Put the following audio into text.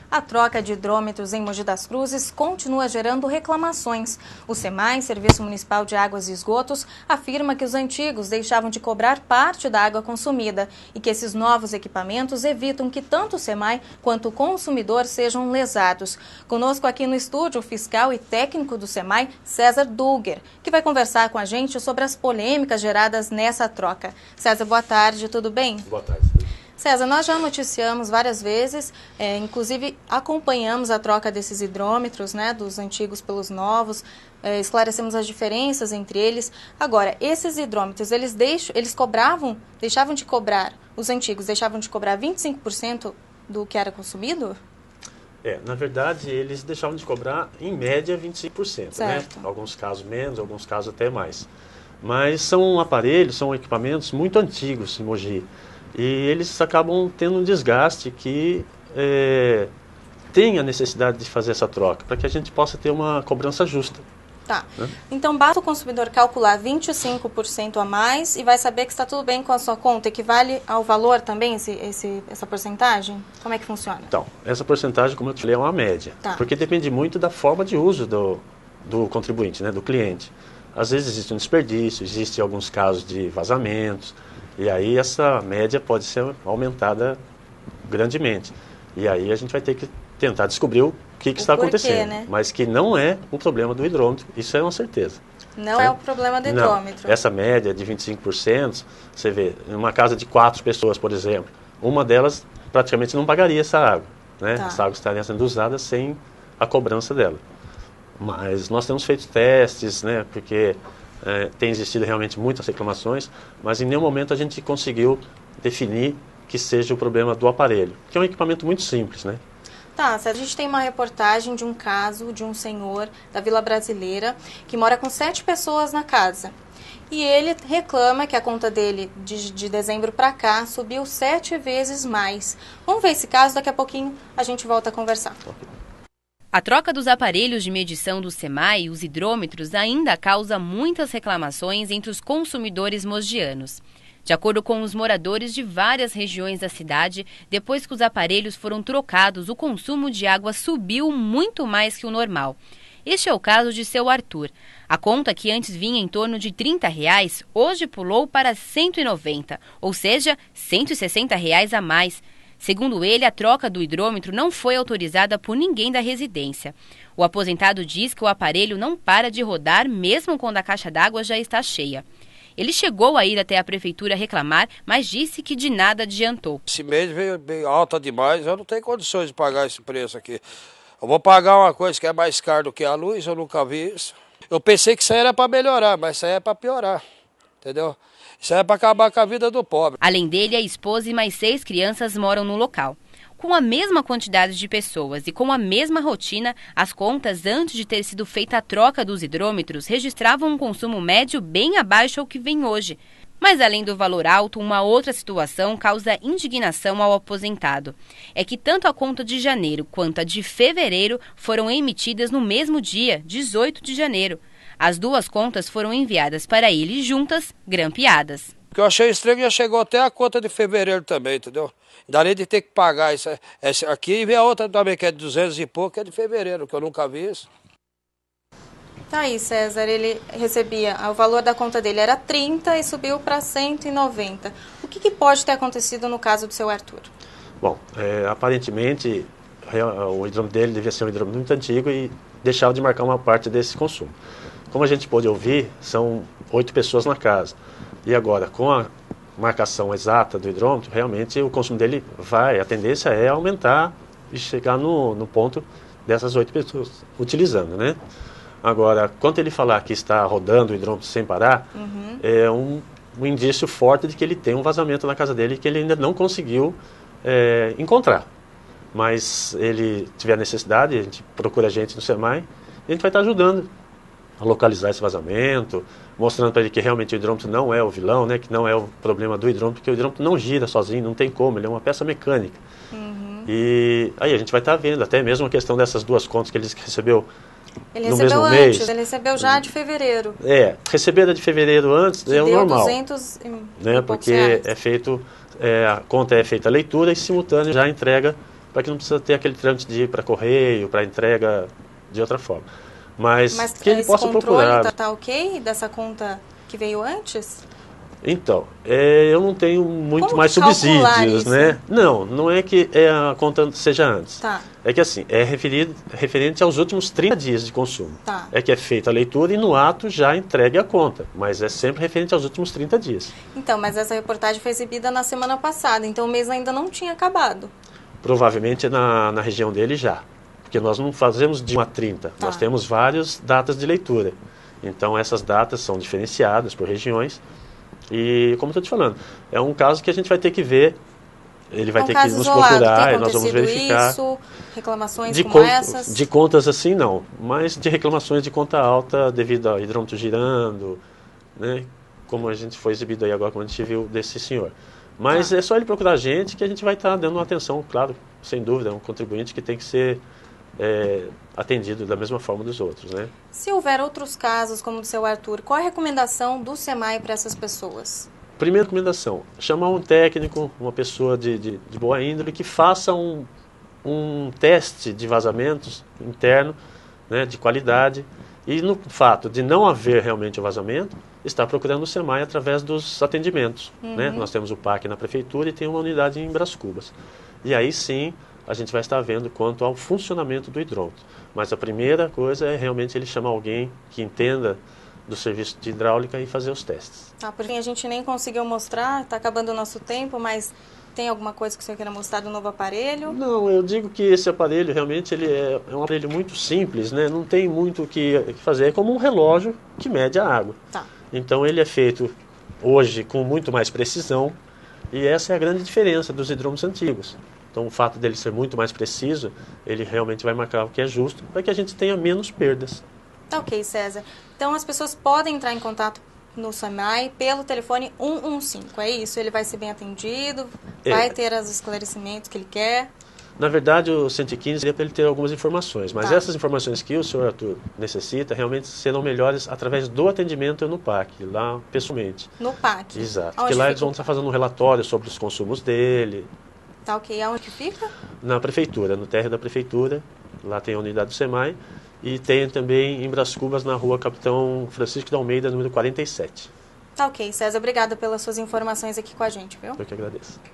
A troca de hidrômetros em Mogi das Cruzes continua gerando reclamações. O SEMAI, Serviço Municipal de Águas e Esgotos, afirma que os antigos deixavam de cobrar parte da água consumida e que esses novos equipamentos evitam que tanto o SEMAI quanto o consumidor sejam lesados. Conosco aqui no estúdio o fiscal e técnico do SEMAI, César Dulger, que vai conversar com a gente sobre as polêmicas geradas nessa troca. César, boa tarde, tudo bem? Boa tarde. César, nós já noticiamos várias vezes, inclusive acompanhamos a troca desses hidrômetros, né, dos antigos pelos novos, esclarecemos as diferenças entre eles. Agora, esses hidrômetros, eles deixavam de cobrar, os antigos deixavam de cobrar 25% do que era consumido? Na verdade, eles deixavam de cobrar, em média, 25%, certo, né? Alguns casos menos, alguns casos até mais. Mas são aparelhos, são equipamentos muito antigos em Mogi. E eles acabam tendo um desgaste que tem a necessidade de fazer essa troca, para que a gente possa ter uma cobrança justa. Tá. Né? Então, basta o consumidor calcular 25% a mais e vai saber que está tudo bem com a sua conta? Equivale ao valor também essa porcentagem? Como é que funciona? Então, essa porcentagem, como eu te falei, é uma média. Tá. Porque depende muito da forma de uso do contribuinte, né, do cliente. Às vezes existe um desperdício, existem alguns casos de vazamentos. E aí essa média pode ser aumentada grandemente. E aí a gente vai ter que tentar descobrir o que está acontecendo. Né? Mas que não é um problema do hidrômetro, isso é uma certeza. Não é o problema do hidrômetro. Não. Essa média de 25%, você vê, em uma casa de 4 pessoas, por exemplo, uma delas praticamente não pagaria essa água. Né? Tá. Essa água estaria sendo usada sem a cobrança dela. Mas nós temos feito testes, né, porque tem existido realmente muitas reclamações, mas em nenhum momento a gente conseguiu definir que seja o problema do aparelho, que é um equipamento muito simples, né? Tá, a gente tem uma reportagem de um caso de um senhor da Vila Brasileira que mora com 7 pessoas na casa. E ele reclama que a conta dele de dezembro para cá subiu 7 vezes mais. Vamos ver esse caso, daqui a pouquinho a gente volta a conversar. A troca dos aparelhos de medição do SEMAI, os hidrômetros, ainda causa muitas reclamações entre os consumidores mogianos. De acordo com os moradores de várias regiões da cidade, depois que os aparelhos foram trocados, o consumo de água subiu muito mais que o normal. Este é o caso de seu Arthur. A conta, que antes vinha em torno de R$30, hoje pulou para R$190, ou seja, R$160 a mais. Segundo ele, a troca do hidrômetro não foi autorizada por ninguém da residência. O aposentado diz que o aparelho não para de rodar mesmo quando a caixa d'água já está cheia. Ele chegou a ir até a prefeitura reclamar, mas disse que de nada adiantou. Esse mês veio bem alta demais, eu não tenho condições de pagar esse preço aqui. Eu vou pagar uma coisa que é mais cara do que a luz, eu nunca vi isso. Eu pensei que isso aí era para melhorar, mas isso aí é para piorar, entendeu? Isso é para acabar com a vida do pobre. Além dele, a esposa e mais 6 crianças moram no local. Com a mesma quantidade de pessoas e com a mesma rotina, as contas, antes de ter sido feita a troca dos hidrômetros, registravam um consumo médio bem abaixo ao que vem hoje. Mas, além do valor alto, uma outra situação causa indignação ao aposentado. É que tanto a conta de janeiro quanto a de fevereiro foram emitidas no mesmo dia, 18 de janeiro. As duas contas foram enviadas para ele juntas, grampeadas. O que eu achei estranho, já chegou até a conta de fevereiro também, entendeu? Daria de ter que pagar essa aqui e ver a outra também, que é de 200 e pouco, que é de fevereiro, que eu nunca vi isso. Tá aí, César, ele recebia, o valor da conta dele era 30 e subiu para 190. O que pode ter acontecido no caso do seu Arthur? Bom, aparentemente o hidrômetro dele devia ser um hidrômetro muito antigo e deixava de marcar uma parte desse consumo. Como a gente pôde ouvir, são 8 pessoas na casa. E agora, com a marcação exata do hidrômetro, realmente o consumo dele a tendência é aumentar e chegar no ponto dessas 8 pessoas utilizando, né? Agora, quando ele falar que está rodando o hidrômetro sem parar, é um indício forte de que ele tem um vazamento na casa dele que ele ainda não conseguiu encontrar. Mas ele tiver necessidade, a gente procura a gente no SEMAI, e a gente vai estar ajudando a localizar esse vazamento, mostrando para ele que realmente o hidrômetro não é o vilão, né, que não é o problema do hidrômetro, porque o hidrômetro não gira sozinho, não tem como, ele é uma peça mecânica. E aí a gente vai estar vendo, até mesmo a questão dessas 2 contas que ele recebeu Ele no recebeu mesmo antes, mês. ele recebeu já de fevereiro. Receber a de fevereiro antes é o normal. 200 né, porque a conta é feita a leitura e simultâneo já entrega para que não precisa ter aquele trâmite de ir para correio, para entrega de outra forma. Mas que ele possa procurar. Mas tá ok dessa conta que veio antes? Então, eu não tenho muito mais subsídios, né? Não é que a conta seja antes. Tá. É que assim, é referente aos últimos 30 dias de consumo. Tá. É que é feita a leitura e no ato já entregue a conta, mas é sempre referente aos últimos 30 dias. Então, mas essa reportagem foi exibida na semana passada, então o mês ainda não tinha acabado. Provavelmente na região dele já, porque nós não fazemos de 1 a 30, Tá. Nós temos várias datas de leitura. Então essas datas são diferenciadas por regiões. E, como eu estou te falando, é um caso que a gente vai ter que ver, ele vai ter que nos procurar e nós vamos verificar. Isso, reclamações como essas? De contas assim, não, mas de reclamações de conta alta devido ao hidrômetro girando, né, como a gente foi exibido aí agora, como a gente viu desse senhor. Mas é só ele procurar a gente que a gente vai estar dando uma atenção, claro, sem dúvida, é um contribuinte que tem que ser atendido da mesma forma dos outros, né? Se houver outros casos, como o do seu Arthur, qual é a recomendação do SEMAI para essas pessoas? Primeira recomendação, chamar um técnico, uma pessoa de boa índole, que faça um teste de vazamentos interno, né, de qualidade, e no fato de não haver realmente o vazamento, está procurando o SEMAI através dos atendimentos. Né? Nós temos o PAC na prefeitura e tem uma unidade em Brás Cubas. E aí sim, a gente vai estar vendo quanto ao funcionamento do hidrômetro. Mas a primeira coisa é realmente ele chamar alguém que entenda do serviço de hidráulica e fazer os testes. Tá, porque a gente nem conseguiu mostrar, está acabando o nosso tempo, mas tem alguma coisa que você queira mostrar do novo aparelho? Não, eu digo que esse aparelho realmente ele é um aparelho muito simples, né? Não tem muito o que fazer, é como um relógio que mede a água. Tá. Então ele é feito hoje com muito mais precisão e essa é a grande diferença dos hidrômetros antigos. Então o fato dele ser muito mais preciso, ele realmente vai marcar o que é justo para que a gente tenha menos perdas. Tá ok, César. Então as pessoas podem entrar em contato no SEMAI pelo telefone 115, é isso? Ele vai ser bem atendido, vai ter os esclarecimentos que ele quer? Na verdade, o 115 seria para ele ter algumas informações, mas Tá. essas informações que o senhor Arthur necessita realmente serão melhores através do atendimento no PAC, lá pessoalmente. No PAC? Exato, Onde porque lá fica eles vão estar fazendo um relatório sobre os consumos dele. Tá ok, aonde que fica? Na prefeitura, no térreo da prefeitura, lá tem a unidade do SEMAI, e tem também em Brás Cubas, na rua Capitão Francisco de Almeida, número 47. Tá ok, César, obrigada pelas suas informações aqui com a gente, viu? Eu que agradeço.